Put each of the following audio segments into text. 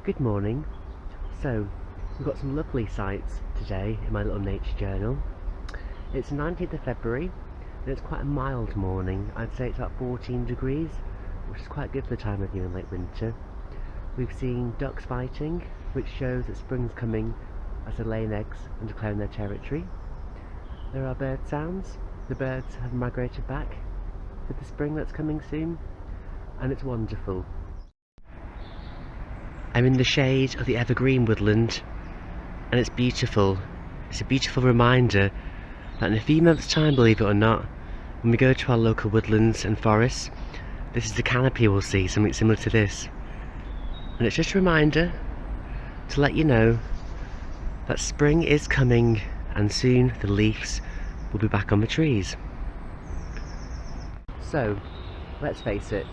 Good morning. So, we've got some lovely sights today in my little nature journal. It's 19th of February and it's quite a mild morning. I'd say it's about 14 degrees, which is quite good for the time of year in late winter. We've seen ducks fighting, which shows that spring's coming as they're laying eggs and declaring their territory. There are bird sounds. The birds have migrated back for the spring that's coming soon, and it's wonderful. I'm in the shade of the evergreen woodland and it's beautiful. It's a beautiful reminder that in a few months' time, believe it or not, when we go to our local woodlands and forests, this is the canopy we'll see, something similar to this. And it's just a reminder to let you know that spring is coming and soon the leaves will be back on the trees. So, let's face it,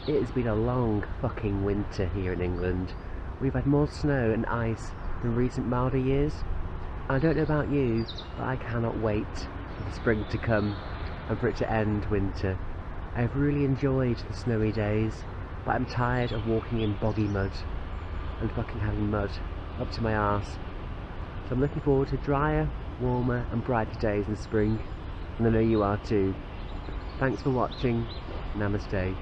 it has been a long fucking winter here in England. We've had more snow and ice than recent milder years. I don't know about you, but I cannot wait for the spring to come and for it to end winter. I've really enjoyed the snowy days, but I'm tired of walking in boggy mud and fucking having mud up to my arse. So I'm looking forward to drier, warmer and brighter days in spring, and I know you are too. Thanks for watching. Namaste.